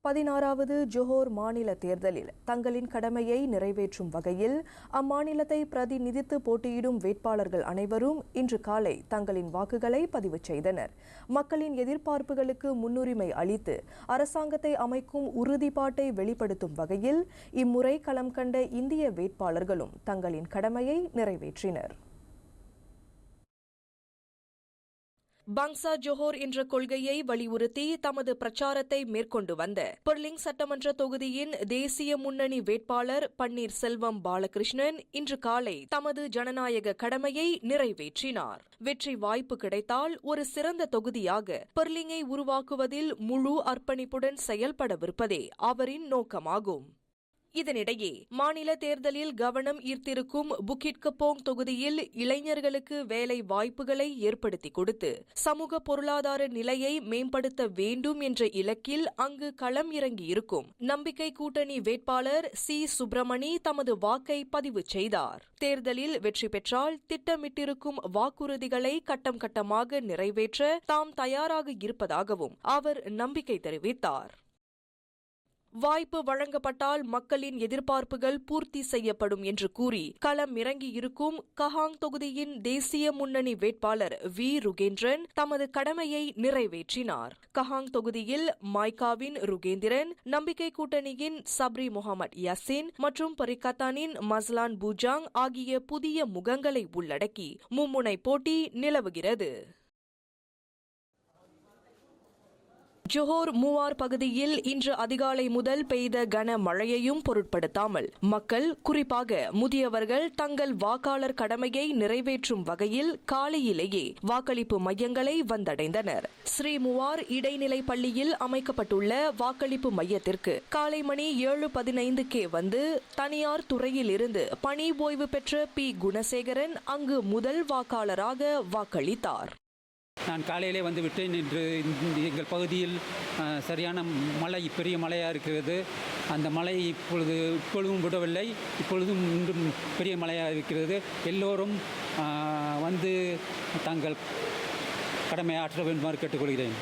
16வது Johor மாநில தேர்தலில் தங்களின் கடமையை நிறைவேற்றும் வகையில் அம்மாநிலத்தை பிரதிநிதித்து போட்டியிடும் வேட்பாளர்கள் அனைவரும் இன்று காலை தங்களின் வாக்குகளை பதிவு செய்தனர். மக்களின் எதிர்பார்ப்புகளுக்கு முன்னுரிமை அளித்து அரசாங்கத்தை அமைக்கும் உறுதிப்பாட்டை வெளிப்படுத்தும் வகையில் இம்முறை களம் கண்ட இந்திய வேட்பாளர்களும் தங்களின் கடமையை நிறைவேற்றினர். பங்சா ஜோஹர் என்ற கொள்கையை வலியுறுத்தி தமது பிரச்சாரத்தை மேற்கொண்டு வந்த பெர்லிங் சட்டமன்ற தொகுதியின் தேசிய முன்னணி வேட்பாளர் பன்னீர் செல்வம் பாலகிருஷ்ணன் இன்று காலை தமது ஜனநாயக கடமையை நிறைவேற்றினார். வெற்றி வாய்ப்பு கிடைத்தால் ஒரு சிறந்த தொகுதியாக பெர்லிங்கை உருவாக்குவதில் முழு அர்ப்பணிப்புடன் செயல்படவிருப்பதே அவரின் நோக்கமாகும். இதனிடையே மாநில தேர்தலில் கவனம் ஈர்த்திருக்கும் புக்கிட் கப்போங் தொகுதியில் இளைஞர்களுக்கு வேலை வாய்ப்புகளை ஏற்படுத்தி கொடுத்து சமூக பொருளாதார நிலையை மேம்படுத்த வேண்டும் என்ற இலக்கில் அங்கு களம் இறங்கியிருக்கும் நம்பிக்கை கூட்டணி வேட்பாளர் சி சுப்பிரமணி தமது வாக்கை பதிவு செய்தார். தேர்தலில் வெற்றி பெற்றால் திட்டமிட்டிருக்கும் வாக்குறுதிகளை கட்டம் கட்டமாக நிறைவேற்ற தாம் தயாராக இருப்பதாகவும் அவர் நம்பிக்கை தெரிவித்தார். வாய்ப்பு வழங்கப்பட்டால் மக்களின் எதிர்பார்ப்புகள் பூர்த்தி செய்யப்படும் என்று கூறி களம் இறங்கியிருக்கும் கஹாங் தொகுதியின் தேசிய முன்னணி வேட்பாளர் வி ருகேந்திரன் தமது கடமையை நிறைவேற்றினார். கஹாங் தொகுதியில் மைகாவின் ருகேந்திரன், நம்பிக்கை கூட்டணியின் சப்ரி முகமது யாசின் மற்றும் பரிகத்தானின் மஸ்லான் பூஜாங் ஆகிய புதிய முகங்களை உள்ளடக்கி மும்முனை போட்டி நிலவுகிறது. ஜோஹர் மூவார் பகுதியில் இன்று அதிகாலை முதல் பெய்த கனமழையையும் பொருட்படுத்தாமல் மக்கள், குறிப்பாக முதியவர்கள் தங்கள் வாக்காளர் கடமையை நிறைவேற்றும் வகையில் காலையிலேயே வாக்களிப்பு மையங்களை வந்தடைந்தனர். ஸ்ரீ மூவார் இடைநிலை பள்ளியில் அமைக்கப்பட்டுள்ள வாக்களிப்பு மையத்திற்கு காலை மணி 7:15 வந்து தனியார் துறையில் இருந்து பணி ஓய்வு பெற்ற பி குணசேகரன் அங்கு முதல் வாக்காளராக வாக்களித்தார். நான் காலையிலே வந்துவிட்டேன். இன்று எங்கள் பகுதியில் சரியான மழை, பெரிய மழையாக இருக்கிறது. அந்த மழை இப்பொழுதும் விடவில்லை. இப்பொழுதும் இன்றும் பெரிய மழையாக இருக்கிறது. எல்லோரும் வந்து தங்கள் கடமையை ஆற்ற வேண்டுமாறு கேட்டுக்கொள்கிறேன்.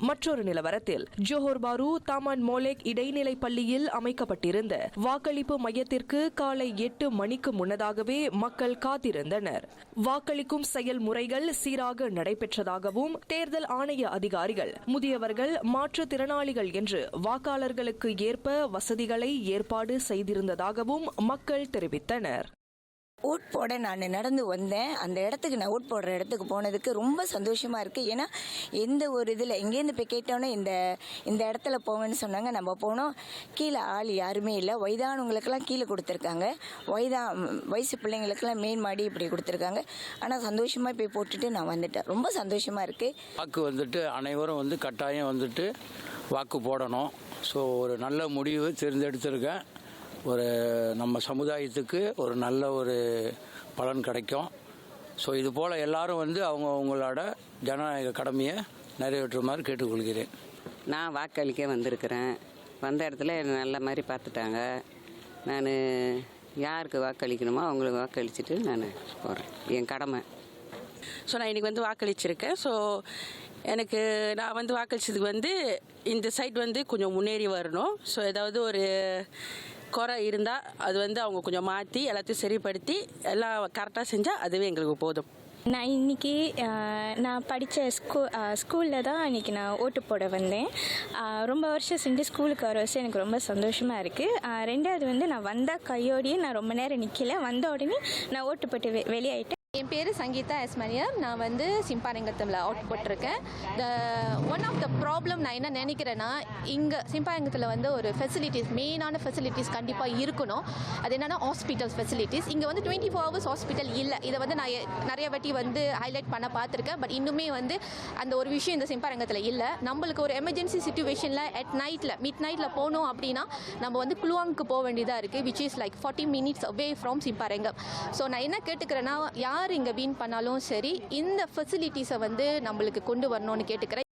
மற்றொரு நிலவரத்தில் ஜோஹர் பாரு தாமான் மோலேக் இடைநிலை பள்ளியில் அமைக்கப்பட்டிருந்த வாக்களிப்பு மையத்திற்கு காலை 8 மணிக்கு முன்னதாகவே மக்கள் காத்திருந்தனர். வாக்களிக்கும் செயல்முறைகள் சீராக நடைபெற்றதாகவும் தேர்தல் ஆணைய அதிகாரிகள் முதியவர்கள், மாற்றுத்திறனாளிகள் என்று வாக்காளர்களுக்கு ஏற்ப வசதிகளை ஏற்பாடு செய்திருந்ததாகவும் மக்கள் தெரிவித்தனர். ஓட் போட நான் நடந்து வந்தேன். அந்த இடத்துக்கு நான் ஓட் போடுற இடத்துக்கு போனதுக்கு ரொம்ப சந்தோஷமாக இருக்குது. ஏன்னா எந்த ஒரு இதில் எங்கேருந்து போய் கேட்டோன்னே இந்த இடத்துல போங்கன்னு சொன்னாங்க. நம்ம போனோம். கீழே ஆள் யாருமே இல்லை. வயதானவங்களுக்கெல்லாம் கீழே கொடுத்துருக்காங்க. வயசு பிள்ளைங்களுக்கெல்லாம் மேல் மாடி இப்படி கொடுத்துருக்காங்க. ஆனால் சந்தோஷமாக போய் போட்டுட்டு நான் வந்துட்டேன். ரொம்ப சந்தோஷமாக இருக்குது. வாக்கு வந்துட்டு அனைவரும் கட்டாயம் வாக்கு போடணும். ஸோ ஒரு நல்ல முடிவு தேர்ந்தெடுத்திருக்கேன். நம்ம சமுதாயத்துக்கு ஒரு நல்ல பலன் கிடைக்கும். ஸோ இது போல் எல்லாரும் அவங்களோட ஜனநாயக கடமையை நிறைவேற்றுமாறு கேட்டுக்கொள்கிறேன். நான் வாக்களிக்க வந்திருக்கிறேன். வந்த இடத்துல நல்ல மாதிரி பார்த்துட்டாங்க. நான் யாருக்கு வாக்களிக்கணுமோ அவங்களுக்கு வாக்களிச்சுட்டு நான் போகிறேன். என் கடமை. ஸோ நான் இன்றைக்கி வாக்களிச்சிருக்கேன். ஸோ எனக்கு நான் வாக்களிச்சதுக்கு இந்த சைட் கொஞ்சம் முன்னேறி வரணும். ஸோ ஏதாவது ஒரு குறை இருந்தால் அது அவங்க கொஞ்சம் மாற்றி எல்லாத்தையும் சரிப்படுத்தி எல்லாம் கரெக்டாக செஞ்சால் அதுவே எங்களுக்கு போதும். நான் இன்றைக்கி நான் படித்த ஸ்கூலில் தான் இன்றைக்கி நான் ஓட்டு போட வந்தேன். ரொம்ப வருஷம் செஞ்சு ஸ்கூலுக்கு வர வருஷம் எனக்கு ரொம்ப சந்தோஷமாக இருக்குது. ரெண்டாவது நான் வந்த கையோடையே நான் ரொம்ப நேரம் நிற்கல. வந்த உடனே நான் ஓட்டு போட்டு வெளியாயிட்டேன். என் பேர் சங்கீதா எஸ் மரியம். நான் சிம்பாரங்கத்தில் அவுட் போட்டிருக்கேன். ஒன் ஆஃப் த ப்ராப்ளம் நான் என்ன நினைக்கிறேன்னா, இங்கே சிம்பாரங்கத்தில் ஒரு ஃபெசிலிட்டிஸ், மெயினான ஃபெசிலிட்டிஸ் கண்டிப்பாக இருக்கணும். அது என்னென்னா ஹாஸ்பிட்டல்ஸ் ஃபெசிலிட்டிஸ். இங்கே 24 hours ஹாஸ்பிட்டல் இல்லை. இதை நான் நிறைய வாட்டி ஹைலைட் பண்ண பார்த்துருக்கேன். பட் இன்னுமே அந்த ஒரு விஷயம் இந்த சிம்பாரங்கத்தில் இல்லை. நம்மளுக்கு ஒரு எமர்ஜென்சி சுச்சுவேஷனில் மிட் நைட்டில் போகணும் அப்படின்னா நம்ம குலுவாங்க்கு போக வேண்டியதாக இருக்குது, which is like 40 minutes away from Simpang Renggam. So நான் என்ன கேட்டுக்கிறேன்னா, யார் இங்கே வீண் பண்ணாலும் சரி, இந்த ஃபெசிலிட்டிஸை நம்மளுக்கு கொண்டு வரணும்னு கேட்டுக்கிறேன்.